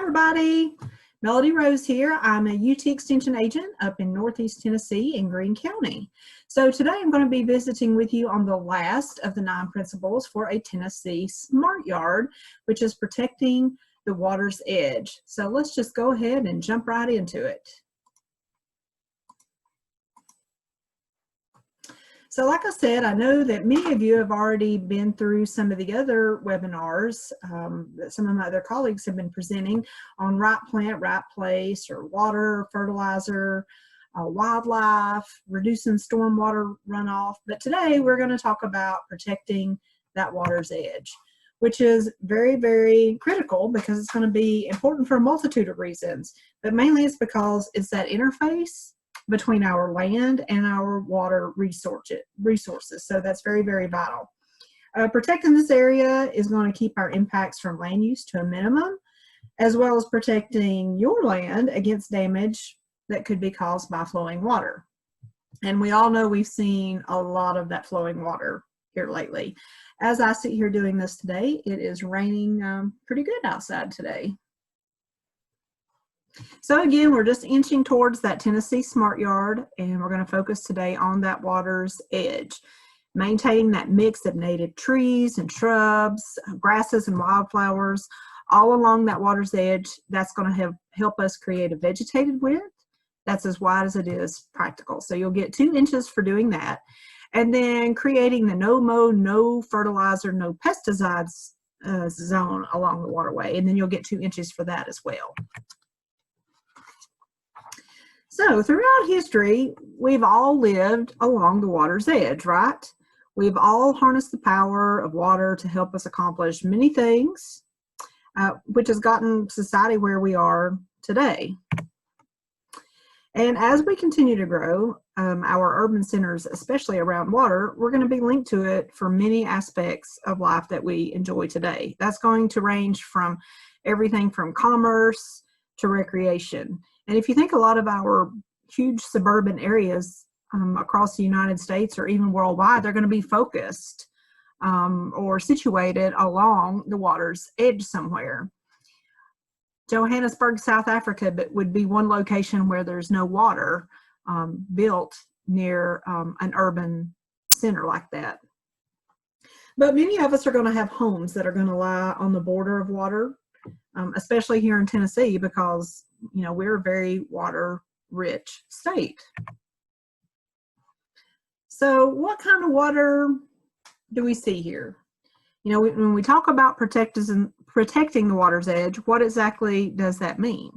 everybody. Melody Rose here. I'm a UT Extension agent up in Northeast Tennessee in Greene County. So today I'm going to be visiting with you on the last of the 9 principles for a Tennessee Smart Yard, which is protecting the water's edge. So let's just go ahead and jump right into it. So like I said, I know that many of you have already been through some of the other webinars that some of my other colleagues have been presenting on right plant, right place, or water, fertilizer, wildlife, reducing stormwater runoff. But today we're going to talk about protecting that water's edge, which is very, very critical because it's going to be important for a multitude of reasons. But mainly it's because it's that interface between our land and our water resources. So that's very, very vital. Protecting this area is going to keep our impacts from land use to a minimum, as well as protecting your land against damage that could be caused by flowing water. And we all know we've seen a lot of that flowing water here lately. As I sit here doing this today, it is raining pretty good outside today. So again, we're just inching towards that Tennessee Smart Yard, and we're going to focus today on that water's edge. Maintaining that mix of native trees and shrubs, grasses and wildflowers, all along that water's edge. That's going to help us create a vegetated width that's as wide as it is practical. So you'll get 2 inches for doing that. And then creating the no mow, no fertilizer, no pesticides zone along the waterway. And then you'll get 2 inches for that as well. So throughout history, we've all lived along the water's edge, right? We've all harnessed the power of water to help us accomplish many things, which has gotten society where we are today. And as we continue to grow, our urban centers, especially around water, we're going to be linked to it for many aspects of life that we enjoy today. That's going to range from everything from commerce to recreation. And if you think a lot of our huge suburban areas across the United States or even worldwide, they're going to be focused or situated along the water's edge somewhere. Johannesburg, South Africa would be one location where there's no water built near an urban center like that. But many of us are going to have homes that are going to lie on the border of water, especially here in Tennessee, because we're a very water-rich state. So what kind of water do we see here? When we talk about protecting the water's edge, what exactly does that mean?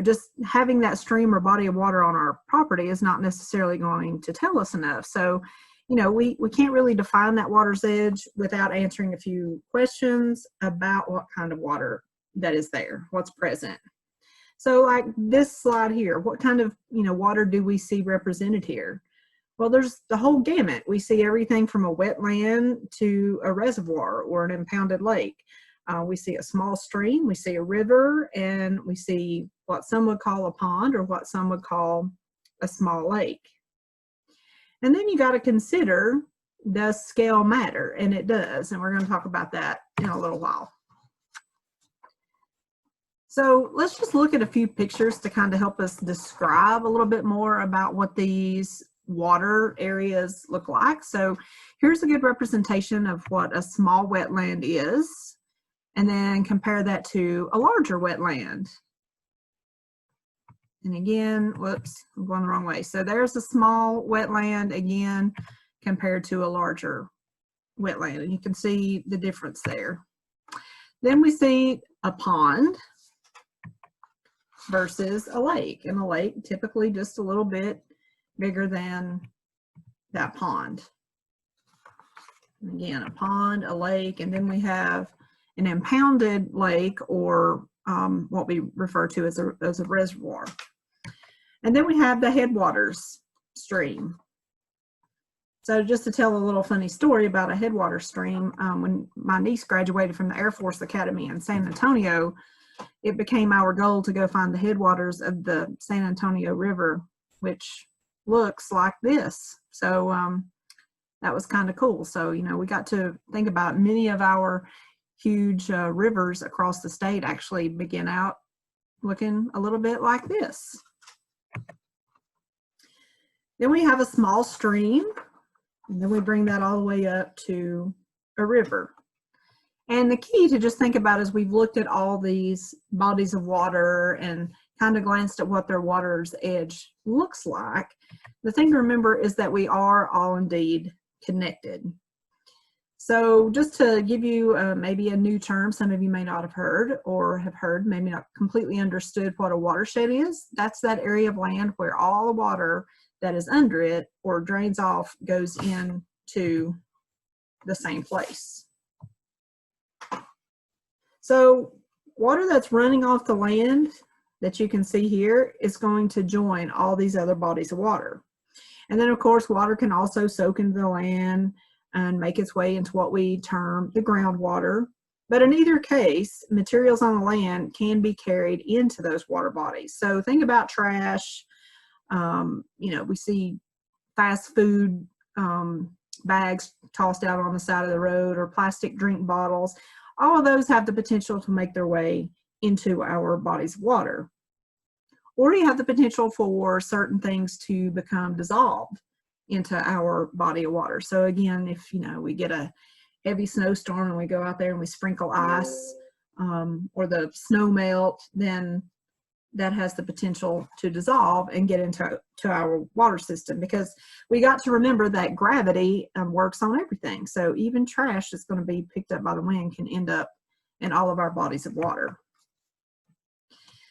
Just having that stream or body of water on our property is not necessarily going to tell us enough. So, we can't really define that water's edge without answering a few questions about what kind of water that is there, what's present. So like this slide here, what kind of water do we see represented here? Well, there's the whole gamut. We see everything from a wetland to a reservoir or an impounded lake. We see a small stream, we see a river, and we see what some would call a pond or what some would call a small lake. And then you got to consider, does scale matter? And it does, and we're going to talk about that in a little while. So let's just look at a few pictures to kind of help us describe a little bit more about what these water areas look like. So here's a good representation of what a small wetland is, and then compare that to a larger wetland. And again, whoops, I'm going the wrong way. So there's a small wetland again compared to a larger wetland, and you can see the difference there. Then we see a pond versus a lake, and a lake typically just a little bit bigger than that pond. And again, a pond, a lake, and then we have an impounded lake, or what we refer to as a reservoir. And then we have the headwaters stream. So just to tell a little funny story about a headwater stream, when my niece graduated from the Air Force Academy in San Antonio, it became our goal to go find the headwaters of the San Antonio River, which looks like this. So that was kind of cool. So, we got to think about many of our huge rivers across the state actually begin out looking a little bit like this. Then we have a small stream, and then we bring that all the way up to a river. And the key to just think about is we've looked at all these bodies of water and kind of glanced at what their water's edge looks like. The thing to remember is that we are all indeed connected. So just to give you maybe a new term some of you may not have heard, or have heard, maybe not completely understood what a watershed is. That's that area of land where all the water that is under it or drains off goes into the same place. So water that's running off the land that you can see here is going to join all these other bodies of water. And then of course water can also soak into the land and make its way into what we term the groundwater. But in either case, materials on the land can be carried into those water bodies. So think about trash. We see fast food bags tossed out on the side of the road, or plastic drink bottles. All of those have the potential to make their way into our bodies of water. Or you have the potential for certain things to become dissolved into our body of water. So again, if we get a heavy snowstorm and we go out there and we sprinkle ice, or the snow melt, then that has the potential to dissolve and get into our water system, because we got to remember that gravity works on everything. So even trash that's going to be picked up by the wind can end up in all of our bodies of water.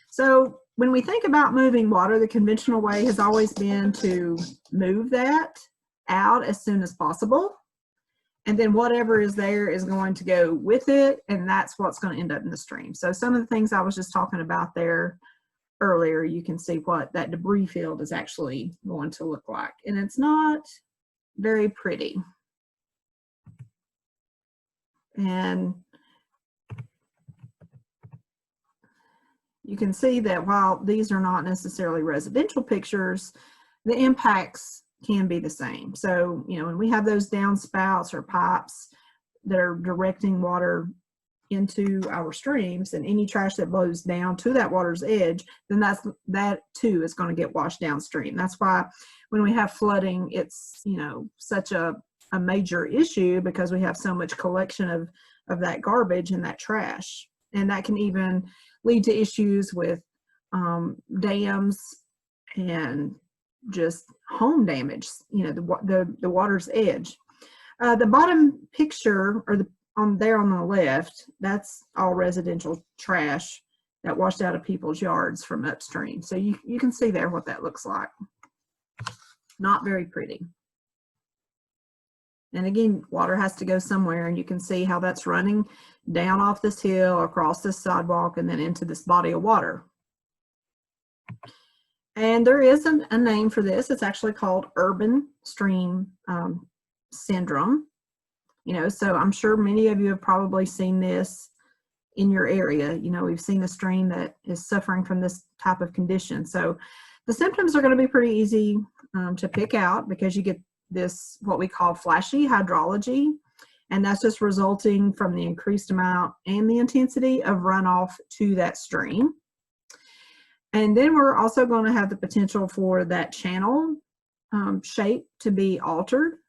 So when we think about moving water, the conventional way has always been to move that out as soon as possible. And then whatever is there is going to go with it, and that's what's going to end up in the stream. So some of the things I was just talking about there earlier, you can see what that debris field is actually going to look like. And it's not very pretty. And you can see that while these are not necessarily residential pictures, the impacts can be the same. So, when we have those downspouts or pipes that are directing water into our streams, and any trash that blows down to that water's edge, then that too is going to get washed downstream. That's why when we have flooding, it's such a major issue, because we have so much collection of that garbage and that trash. And that can even lead to issues with dams and just home damage, the water's edge. The bottom picture, or on the left, that's all residential trash that washed out of people's yards from upstream. So you can see there what that looks like. Not very pretty. And again, water has to go somewhere, and you can see how that's running down off this hill, across this sidewalk, and then into this body of water. And there is a name for this. It's actually called urban stream syndrome. So I'm sure many of you have probably seen this in your area. We've seen a stream that is suffering from this type of condition. So the symptoms are going to be pretty easy to pick out, because you get this, what we call flashy hydrology, and that's just resulting from the increased amount and the intensity of runoff to that stream. And then we're also going to have the potential for that channel shape to be altered,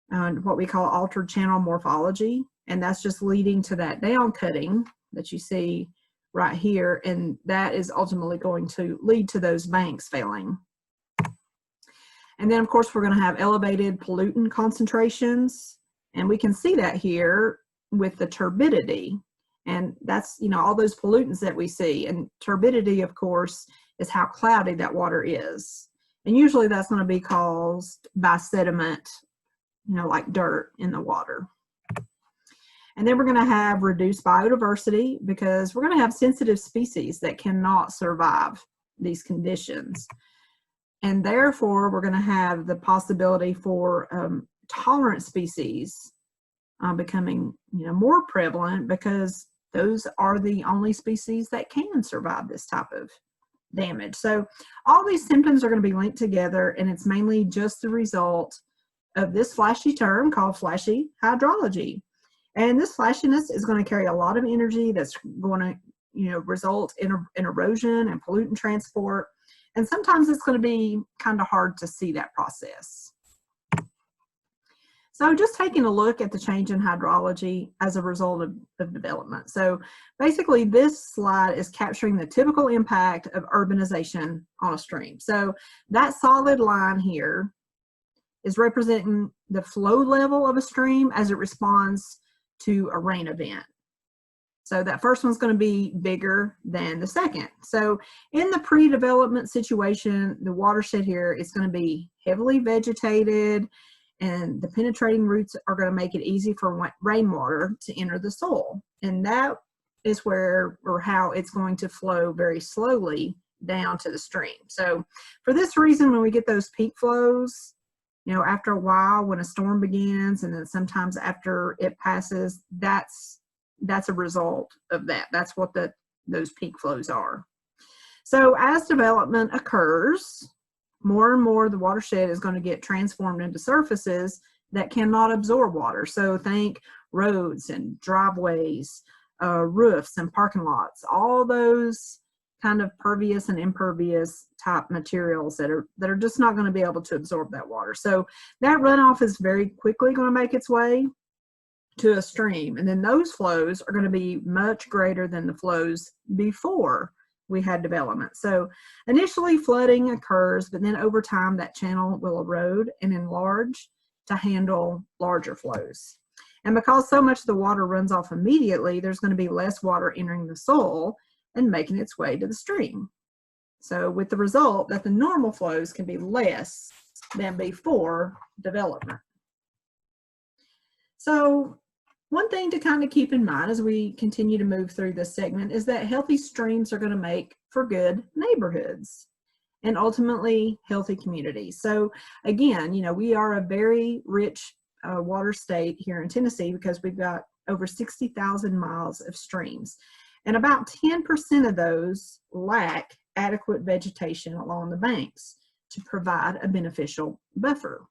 what we call altered channel morphology, and that's just leading to that down cutting that you see right here, and that is ultimately going to lead to those banks failing. And then of course we're going to have elevated pollutant concentrations, and we can see that here with the turbidity, and that's all those pollutants that we see. And turbidity, of course, is how cloudy that water is, and usually that's going to be caused by sediment, like dirt in the water. And then we're going to have reduced biodiversity, because we're going to have sensitive species that cannot survive these conditions. And therefore, we're going to have the possibility for tolerant species becoming more prevalent, because those are the only species that can survive this type of damage. So all these symptoms are going to be linked together, and it's mainly just the result of this flashy term called flashy hydrology. And this flashiness is going to carry a lot of energy that's going to, result in erosion and pollutant transport. And sometimes it's going to be kind of hard to see that process. So just taking a look at the change in hydrology as a result of development. So basically this slide is capturing the typical impact of urbanization on a stream. So that solid line here is representing the flow level of a stream as it responds to a rain event. So that first one's going to be bigger than the second. So in the pre-development situation, the watershed here is going to be heavily vegetated, and the penetrating roots are going to make it easy for rainwater to enter the soil. And that is where or how it's going to flow very slowly down to the stream. So for this reason, when we get those peak flows, after a while when a storm begins, and then sometimes after it passes, that's a result of that. That's what those peak flows are. So as development occurs, more and more the watershed is going to get transformed into surfaces that cannot absorb water. So think roads and driveways, roofs and parking lots, all those kind of pervious and impervious type materials that are just not going to be able to absorb that water. So that runoff is very quickly going to make its way to a stream, and then those flows are going to be much greater than the flows before we had development. So initially flooding occurs, but then over time that channel will erode and enlarge to handle larger flows. And because so much of the water runs off immediately, there's going to be less water entering the soil and making its way to the stream. So with the result that the normal flows can be less than before development. So one thing to kind of keep in mind as we continue to move through this segment is that healthy streams are going to make for good neighborhoods and ultimately healthy communities. So again, we are a very rich water state here in Tennessee because we've got over 60,000 miles of streams. And about 10% of those lack adequate vegetation along the banks to provide a beneficial buffer.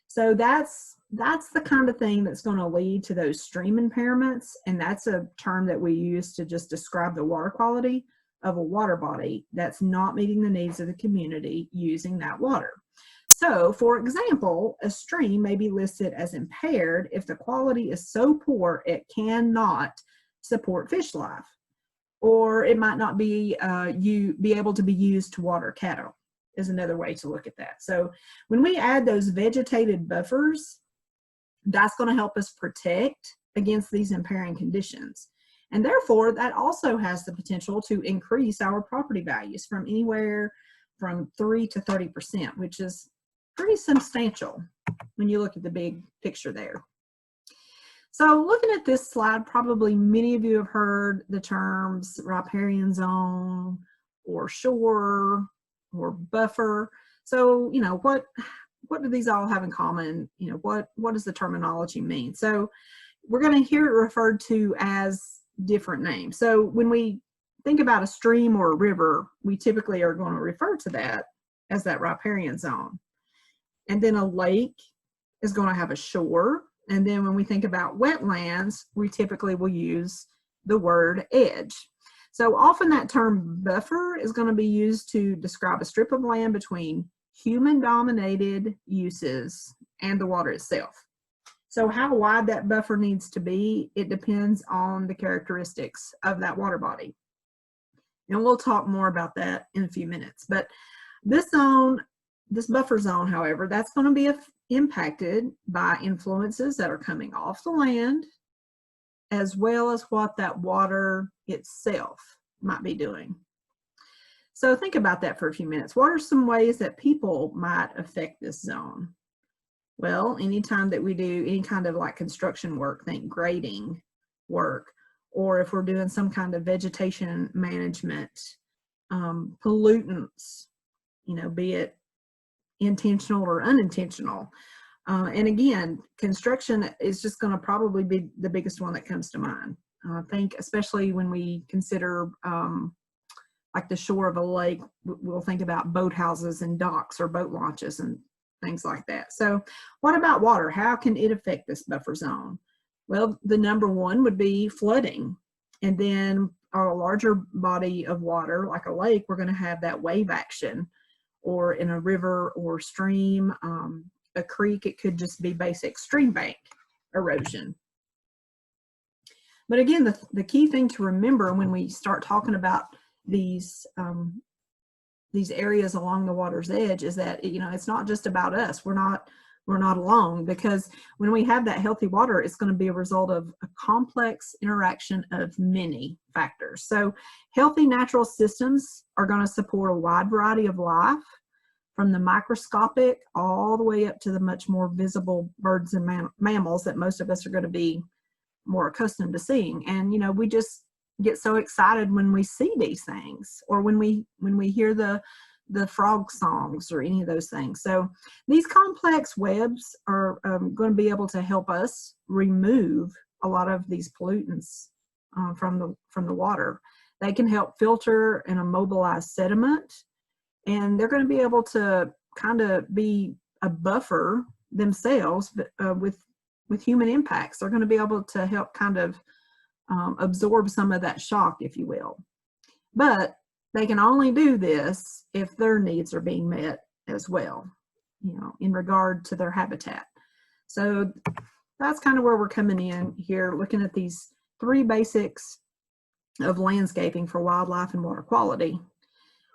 So that's the kind of thing that's going to lead to those stream impairments, and that's a term that we use to just describe the water quality of a water body that's not meeting the needs of the community using that water. So, for example, a stream may be listed as impaired if the quality is so poor it cannot support fish life, or it might not be able to be used to water cattle, is another way to look at that. So when we add those vegetated buffers, that's going to help us protect against these impairing conditions. And therefore, that also has the potential to increase our property values from anywhere from 3 to 30%, which is pretty substantial when you look at the big picture there. So looking at this slide, probably many of you have heard the terms riparian zone or shore or buffer. So, what do these all have in common? What does the terminology mean? So we're going to hear it referred to as different names. So when we think about a stream or a river, we typically are going to refer to that as that riparian zone. And then a lake is going to have a shore. And then when we think about wetlands, we typically will use the word edge. So often that term buffer is going to be used to describe a strip of land between human-dominated uses and the water itself. So how wide that buffer needs to be, it depends on the characteristics of that water body. And we'll talk more about that in a few minutes. But this buffer zone, however, that's going to be impacted by influences that are coming off the land, as well as what that water itself might be doing. So think about that for a few minutes. What are some ways that people might affect this zone? Well, anytime that we do any kind of like construction work, think grading work, or if we're doing some kind of vegetation management, pollutants, be it intentional or unintentional. And again, construction is just going to probably be the biggest one that comes to mind. I think especially when we consider like the shore of a lake, we'll think about boathouses and docks or boat launches and things like that. So what about water? How can it affect this buffer zone? Well, the number one would be flooding. And then on a larger body of water, like a lake, we're going to have that wave action, or in a river or stream, a creek, it could just be basic stream bank erosion. But again, the key thing to remember when we start talking about these areas along the water's edge is that, you know, it's not just about us. We're not alone, because when we have that healthy water, it's going to be a result of a complex interaction of many factors. So healthy natural systems are going to support a wide variety of life, from the microscopic all the way up to the much more visible birds and mammals that most of us are going to be more accustomed to seeing. And, you know, we just get so excited when we see these things, or when we hear the frog songs or any of those things. So these complex webs are going to be able to help us remove a lot of these pollutants from the water. They can help filter and immobilize sediment, and they're going to be able to kind of be a buffer themselves, but with human impacts. They're going to be able to help kind of absorb some of that shock, if you will. But they can only do this if their needs are being met as well, you know, in regard to their habitat. So that's kind of where we're coming in here, looking at these three basics of landscaping for wildlife and water quality.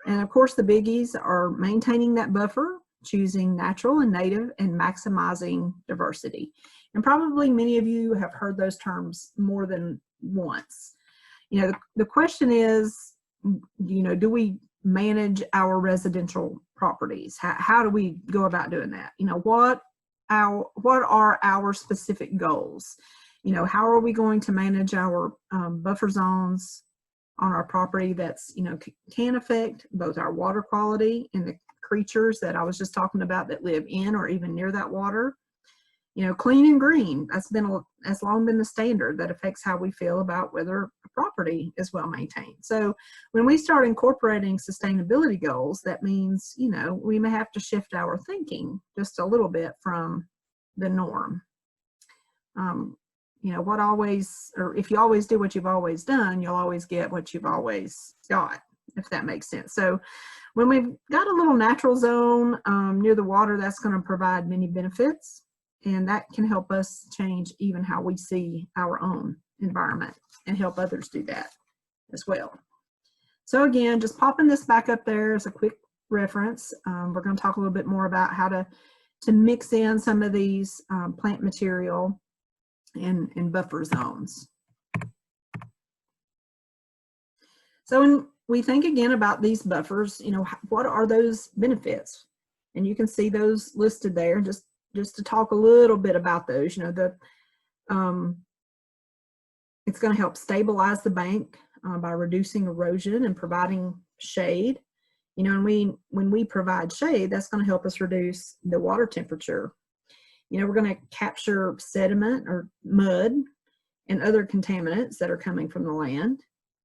And of course, the biggies are maintaining that buffer, choosing natural and native, and maximizing diversity. And probably many of you have heard those terms more than once. You know, the question is, you know, do we manage our residential properties? How do we go about doing that? You know, what are our specific goals? You know, how are we going to manage our buffer zones on our property that's, you know, can affect both our water quality and the creatures that I was just talking about that live in or even near that water? You know, clean and green, that's long been the standard that affects how we feel about whether a property is well maintained. So when we start incorporating sustainability goals, that means, you know, we may have to shift our thinking just a little bit from the norm. You know, if you always do what you've always done, you'll always get what you've always got, if that makes sense. So when we've got a little natural zone near the water, that's going to provide many benefits. And that can help us change even how we see our own environment and help others do that as well. So again, just popping this back up there as a quick reference. We're going to talk a little bit more about how to mix in some of these plant material and buffer zones. So when we think again about these buffers, you know, what are those benefits? And you can see those listed there. Just to talk a little bit about those, you know, it's going to help stabilize the bank by reducing erosion and providing shade. You know, and when we provide shade, that's going to help us reduce the water temperature. You know, we're going to capture sediment or mud and other contaminants that are coming from the land.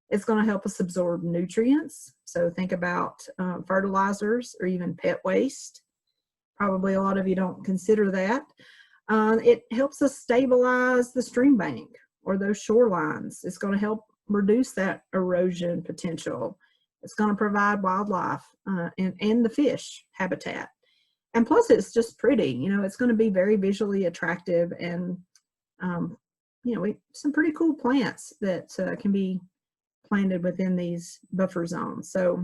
It's going to help us absorb nutrients. So think about fertilizers or even pet waste. Probably a lot of you don't consider that. It helps us stabilize the stream bank or those shorelines. It's going to help reduce that erosion potential. It's going to provide wildlife and the fish habitat. And plus, it's just pretty. You know, it's going to be very visually attractive, and you know, some pretty cool plants that can be planted within these buffer zones. So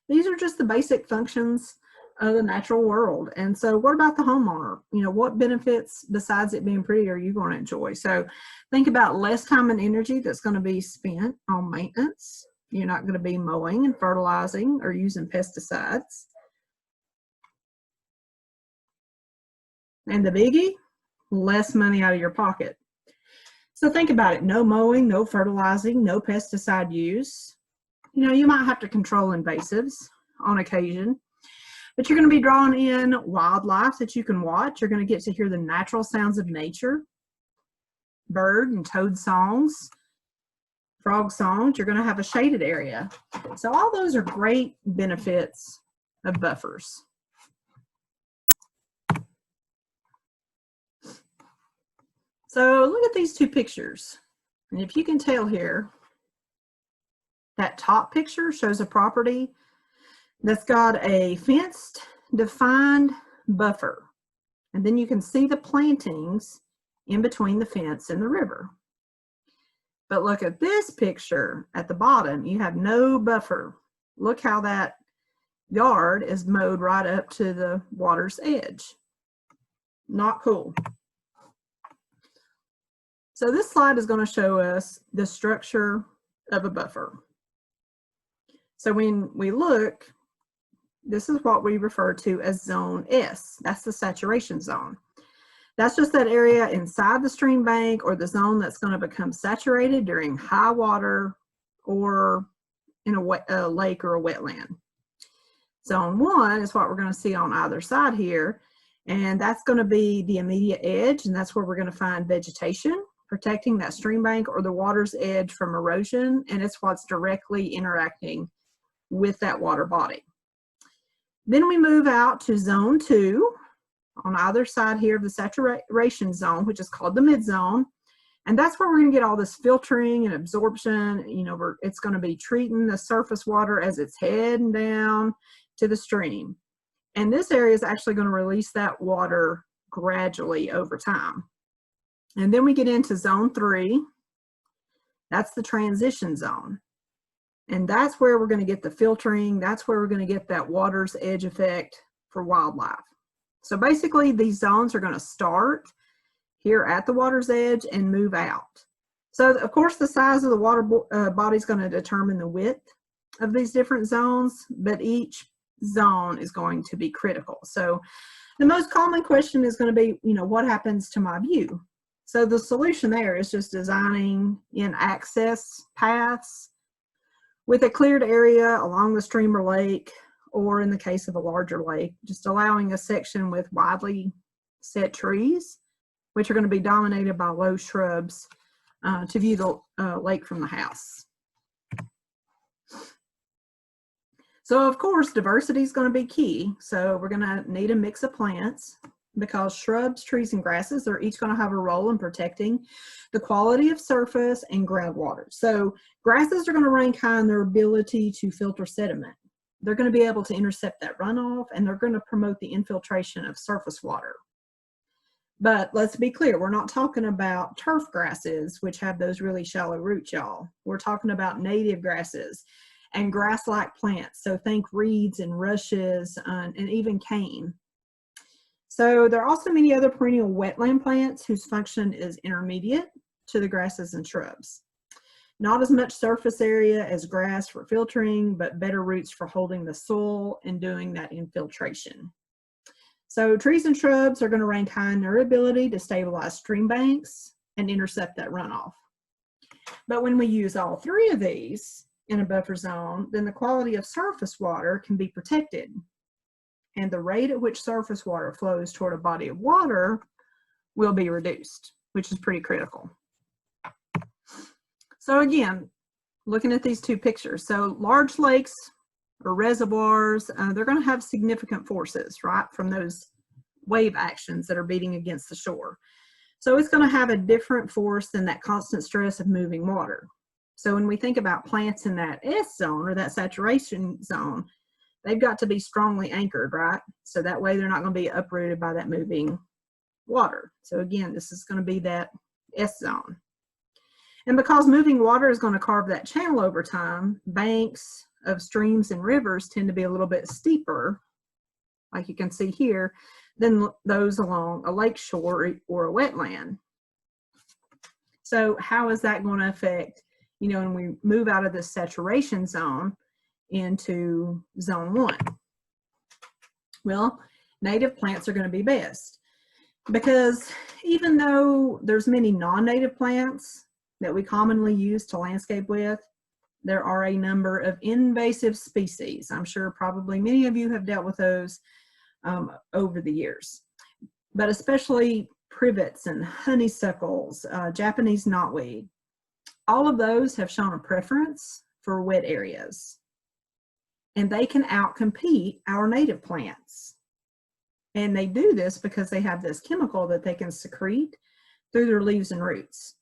these are just the basic functions of the natural world. And so what about the homeowner? You know, what benefits besides it being pretty are you going to enjoy? So think about less time and energy that's going to be spent on maintenance. You're not going to be mowing and fertilizing or using pesticides. And the biggie, less money out of your pocket. So think about it. No mowing, no fertilizing, no pesticide use. You know, you might have to control invasives on occasion, but you're going to be drawing in wildlife that you can watch. You're going to get to hear the natural sounds of nature, bird and toad songs, frog songs. You're going to have a shaded area. So all those are great benefits of buffers. So look at these two pictures. And if you can tell here, that top picture shows a property that's got a fenced, defined buffer. And then you can see the plantings in between the fence and the river. But look at this picture at the bottom, you have no buffer. Look how that yard is mowed right up to the water's edge. Not cool. So this slide is going to show us the structure of a buffer. So when we look, this is what we refer to as zone S. That's the saturation zone. That's just that area inside the stream bank or the zone that's going to become saturated during high water or in a lake or a wetland. Zone 1 is what we're going to see on either side here, and that's going to be the immediate edge, and that's where we're going to find vegetation protecting that stream bank or the water's edge from erosion, and it's what's directly interacting with that water body. Then we move out to zone 2 on either side here of the saturation zone, which is called the mid zone, and that's where we're going to get all this filtering and absorption. You know, it's going to be treating the surface water as it's heading down to the stream, and this area is actually going to release that water gradually over time. And then we get into zone 3. That's the transition zone. And that's where we're going to get the filtering. That's where we're going to get that water's edge effect for wildlife. So basically these zones are going to start here at the water's edge and move out. So of course the size of the water body is going to determine the width of these different zones, but each zone is going to be critical. So the most common question is going to be, you know, what happens to my view? So the solution there is just designing in access paths with a cleared area along the stream or lake, or in the case of a larger lake, just allowing a section with widely set trees, which are going to be dominated by low shrubs, to view the lake from the house. So of course, diversity is going to be key. So we're going to need a mix of plants, because shrubs, trees, and grasses, they're each going to have a role in protecting the quality of surface and groundwater. So grasses are going to rank high in their ability to filter sediment. They're going to be able to intercept that runoff, and they're going to promote the infiltration of surface water. But let's be clear, we're not talking about turf grasses, which have those really shallow roots, y'all. We're talking about native grasses and grass-like plants. So think reeds and rushes and even cane. So there are also many other perennial wetland plants whose function is intermediate to the grasses and shrubs. Not as much surface area as grass for filtering, but better roots for holding the soil and doing that infiltration. So trees and shrubs are going to rank high in their ability to stabilize stream banks and intercept that runoff. But when we use all 3 of these in a buffer zone, then the quality of surface water can be protected. And the rate at which surface water flows toward a body of water will be reduced, which is pretty critical. So again, looking at these 2 pictures, so large lakes or reservoirs, they're going to have significant forces, right, from those wave actions that are beating against the shore. So it's going to have a different force than that constant stress of moving water. So when we think about plants in that S zone or that saturation zone, they've got to be strongly anchored, right? So that way they're not going to be uprooted by that moving water. So again, this is going to be that S zone. And because moving water is going to carve that channel over time, banks of streams and rivers tend to be a little bit steeper, like you can see here, than those along a lake shore or a wetland. So how is that going to affect, you know, when we move out of this saturation zone into zone 1? Well, native plants are going to be best, because even though there's many non-native plants that we commonly use to landscape with, there are a number of invasive species. I'm sure probably many of you have dealt with those over the years, but especially privets and honeysuckles, Japanese knotweed. All of those have shown a preference for wet areas, and they can outcompete our native plants. And they do this because they have this chemical that they can secrete through their leaves and roots.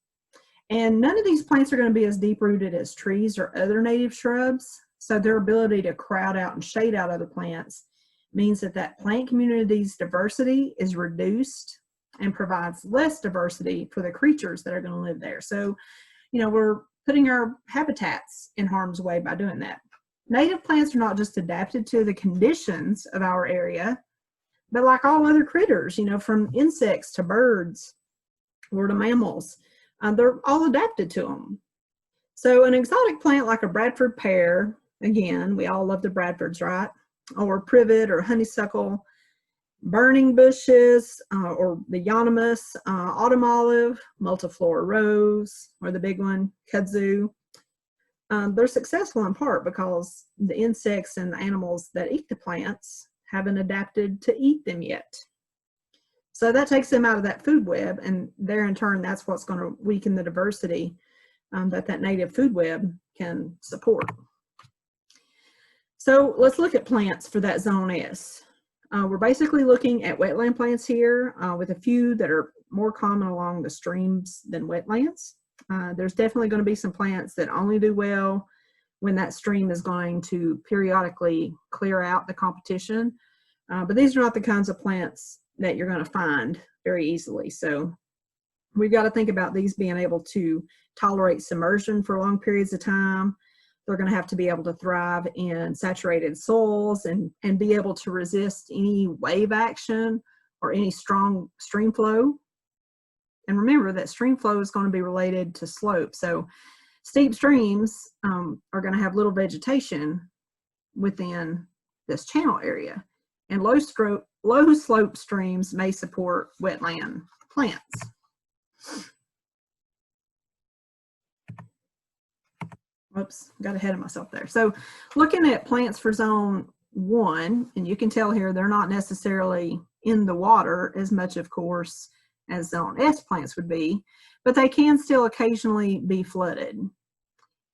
And none of these plants are going to be as deep-rooted as trees or other native shrubs, so their ability to crowd out and shade out other plants means that that plant community's diversity is reduced and provides less diversity for the creatures that are going to live there. So, you know, we're putting our habitats in harm's way by doing that. Native plants are not just adapted to the conditions of our area, but like all other critters, you know, from insects to birds or to mammals, they're all adapted to them. So an exotic plant like a Bradford pear, again, we all love the Bradfords, right? Or privet or honeysuckle, burning bushes, or the euonymus, autumn olive, multiflora rose, or the big one, kudzu. They're successful in part because the insects and the animals that eat the plants haven't adapted to eat them yet. So that takes them out of that food web, and there in turn, that's what's going to weaken the diversity that native food web can support. So let's look at plants for that zone S. We're basically looking at wetland plants here, with a few that are more common along the streams than wetlands. There's definitely going to be some plants that only do well when that stream is going to periodically clear out the competition. But these are not the kinds of plants that you're going to find very easily. So we've got to think about these being able to tolerate submersion for long periods of time. They're going to have to be able to thrive in saturated soils and be able to resist any wave action or any strong stream flow. And remember that stream flow is going to be related to slope. So steep streams are going to have little vegetation within this channel area. And low slope streams may support wetland plants. Oops, got ahead of myself there. So looking at plants for zone 1, and you can tell here they're not necessarily in the water as much, of course, as zone S plants would be, but they can still occasionally be flooded.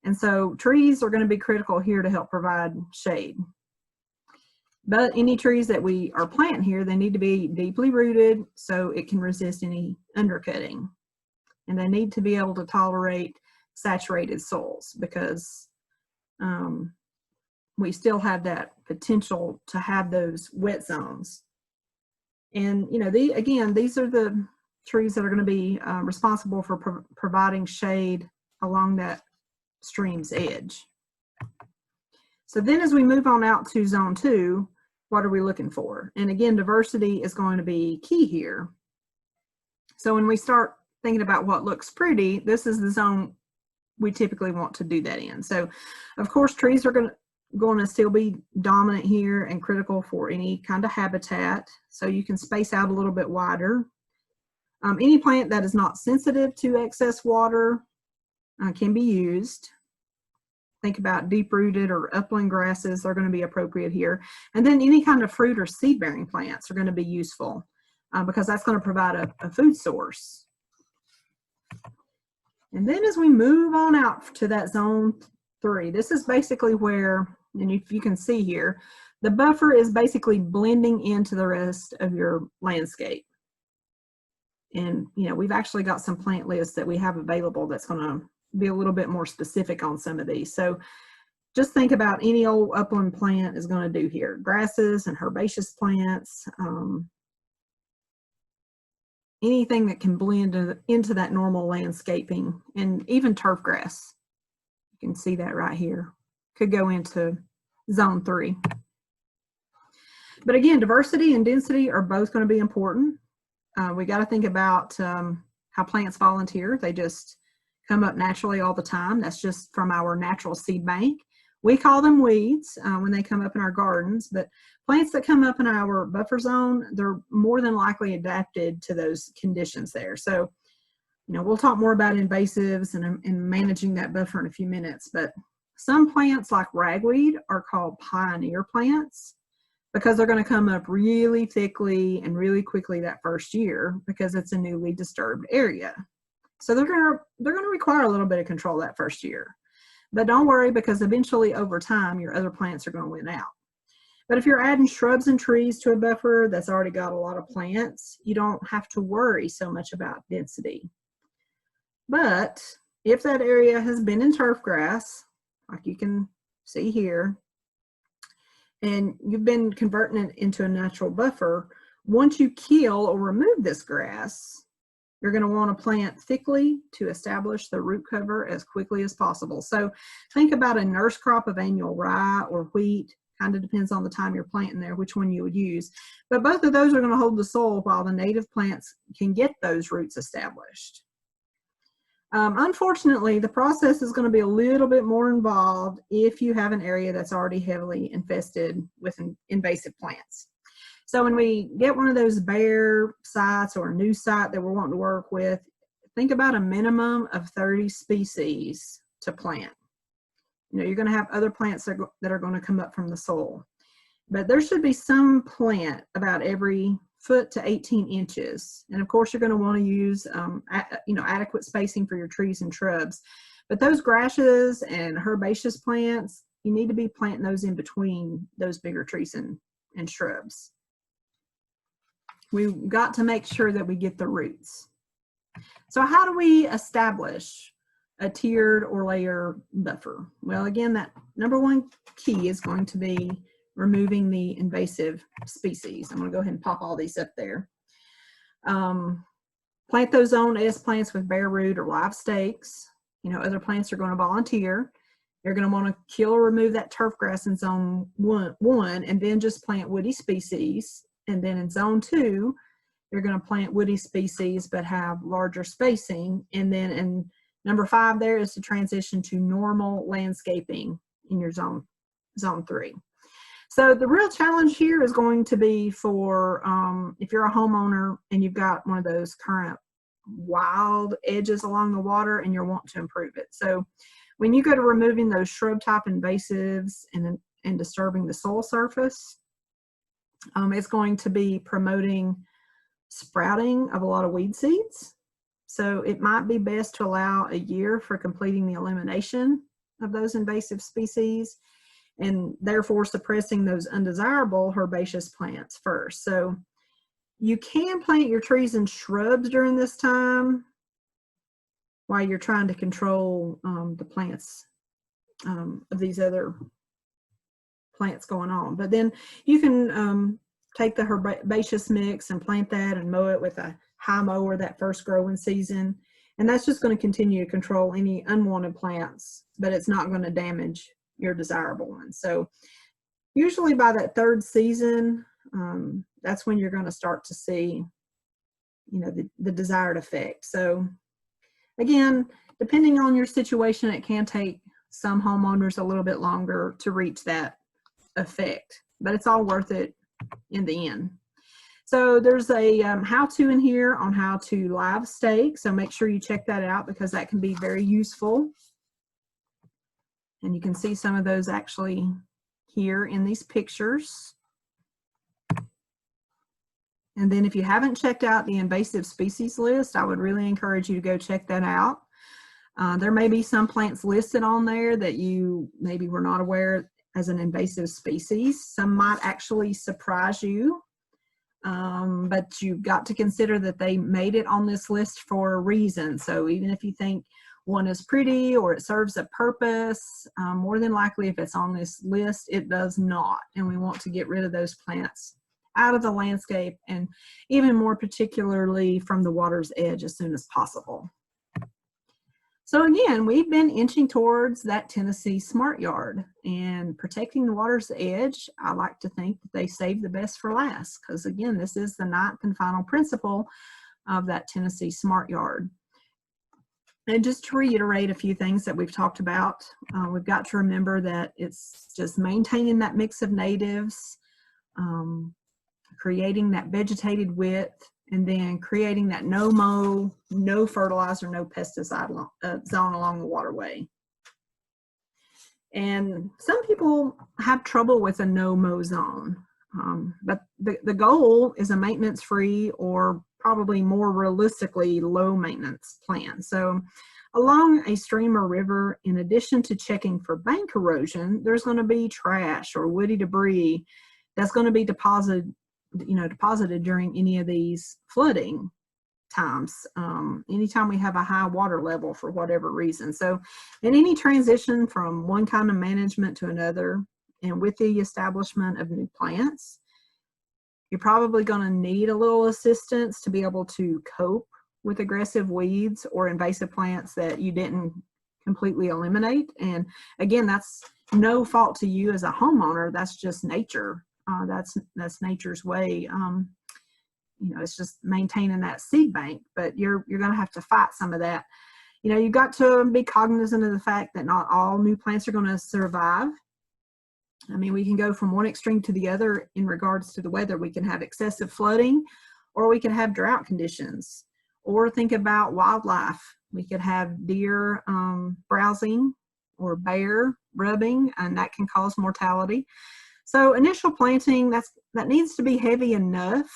And so trees are going to be critical here to help provide shade. But any trees that we are planting here, they need to be deeply rooted so it can resist any undercutting. And they need to be able to tolerate saturated soils because we still have that potential to have those wet zones. And, you know, these are the trees that are going to be responsible for providing shade along that stream's edge. So then as we move on out to zone 2, what are we looking for? And again, diversity is going to be key here. So when we start thinking about what looks pretty, this is the zone we typically want to do that in. So of course, trees are going to still be dominant here and critical for any kind of habitat. So you can space out a little bit wider. Any plant that is not sensitive to excess water can be used. Think about deep-rooted or upland grasses are going to be appropriate here. And then any kind of fruit or seed-bearing plants are going to be useful because that's going to provide a food source. And then as we move on out to that zone 3, this is basically where, and if you can see here, the buffer is basically blending into the rest of your landscape. And, you know, we've actually got some plant lists that we have available that's going to be a little bit more specific on some of these. So just think about any old upland plant is going to do here. Grasses and herbaceous plants, anything that can blend into that normal landscaping, and even turf grass. You can see that right here. Could go into zone 3. But again, diversity and density are both going to be important. We got to think about how plants volunteer. They just come up naturally all the time. That's just from our natural seed bank. We call them weeds when they come up in our gardens, but plants that come up in our buffer zone, they're more than likely adapted to those conditions there. So, you know, we'll talk more about invasives and managing that buffer in a few minutes, but some plants like ragweed are called pioneer plants because they're going to come up really thickly and really quickly that first year because it's a newly disturbed area. So they're going to require a little bit of control that first year. But don't worry, because eventually over time, your other plants are going to win out. But if you're adding shrubs and trees to a buffer that's already got a lot of plants, you don't have to worry so much about density. But if that area has been in turf grass, like you can see here, and you've been converting it into a natural buffer, once you kill or remove this grass, you're going to want to plant thickly to establish the root cover as quickly as possible. So think about a nurse crop of annual rye or wheat. Kind of depends on the time you're planting there, which one you would use. But both of those are going to hold the soil while the native plants can get those roots established. Unfortunately, the process is going to be a little bit more involved if you have an area that's already heavily infested with invasive plants. So when we get one of those bare sites or a new site that we're wanting to work with, think about a minimum of 30 species to plant. You know, you're going to have other plants that are going to come up from the soil. But there should be some plant about every foot to 18 inches. And of course, you're going to want to use adequate spacing for your trees and shrubs. But those grasses and herbaceous plants, you need to be planting those in between those bigger trees and shrubs. We've got to make sure that we get the roots. So how do we establish a tiered or layer buffer? Well, again, that number one key is going to be removing the invasive species. I'm going to go ahead and pop all these up there. Plant those zone S plants with bare root or live stakes. You know, other plants are going to volunteer. You're going to want to kill or remove that turf grass in zone one, and then just plant woody species. And then in zone 2, you're going to plant woody species but have larger spacing. And then in number 5 there is to transition to normal landscaping in your zone 3. So the real challenge here is going to be for if you're a homeowner and you've got one of those current wild edges along the water and you're wanting to improve it. So when you go to removing those shrub type invasives and disturbing the soil surface, it's going to be promoting sprouting of a lot of weed seeds. So it might be best to allow a year for completing the elimination of those invasive species and therefore suppressing those undesirable herbaceous plants first. So you can plant your trees and shrubs during this time while you're trying to control the plants of these other plants going on. But then you can take the herbaceous mix and plant that and mow it with a high mower that first growing season. And that's just going to continue to control any unwanted plants, but it's not going to damage your desirable ones. So usually by that 3rd season, that's when you're going to start to see, you know, the desired effect. So again, depending on your situation, it can take some homeowners a little bit longer to reach that effect, but it's all worth it in the end. So there's a how-to in here on how to live stake. So make sure you check that out because that can be very useful. And you can see some of those actually here in these pictures. And then if you haven't checked out the invasive species list, I would really encourage you to go check that out. There may be some plants listed on there that you maybe were not aware as an invasive species. Some might actually surprise you, but you've got to consider that they made it on this list for a reason. So even if you think one is pretty or it serves a purpose, more than likely if it's on this list, it does not. And we want to get rid of those plants out of the landscape and even more particularly from the water's edge as soon as possible. So again, we've been inching towards that Tennessee Smart Yard, and protecting the water's edge, I like to think that they save the best for last, because again, this is the 9th and final principle of that Tennessee Smart Yard. And just to reiterate a few things that we've talked about, we've got to remember that it's just maintaining that mix of natives, creating that vegetated width, and then creating that no-mow, no fertilizer, no pesticide zone along the waterway. And some people have trouble with a no-mow zone, but the goal is a maintenance-free or probably more realistically low-maintenance plan. So along a stream or river, in addition to checking for bank erosion, there's going to be trash or woody debris that's going to be deposited during any of these flooding times, anytime we have a high water level for whatever reason. So in any transition from one kind of management to another, and with the establishment of new plants, you're probably going to need a little assistance to be able to cope with aggressive weeds or invasive plants that you didn't completely eliminate. And again, that's no fault to you as a homeowner. That's just nature. That's nature's way. It's just maintaining that seed bank, but you're going to have to fight some of that. You've got to be cognizant of the fact that not all new plants are going to survive. I mean, we can go from one extreme to the other in regards to the weather. We can have excessive flooding, or we can have drought conditions, or think about wildlife. We could have deer browsing or bear rubbing, and that can cause mortality. So initial planting, that needs to be heavy enough.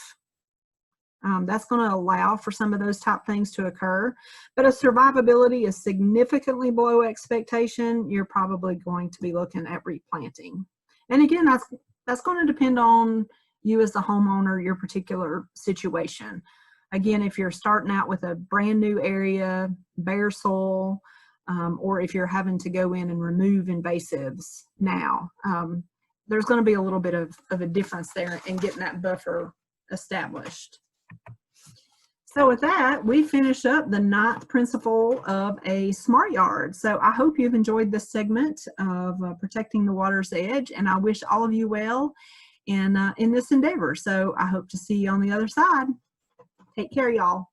That's going to allow for some of those type things to occur. But if survivability is significantly below expectation, you're probably going to be looking at replanting. And again, that's going to depend on you as the homeowner, your particular situation. Again, if you're starting out with a brand new area, bare soil, or if you're having to go in and remove invasives now, there's going to be a little bit of a difference there in getting that buffer established. So with that, we finish up the 9th principle of a smart yard. So I hope you've enjoyed this segment of protecting the water's edge, and I wish all of you well in this endeavor. So I hope to see you on the other side. Take care, y'all.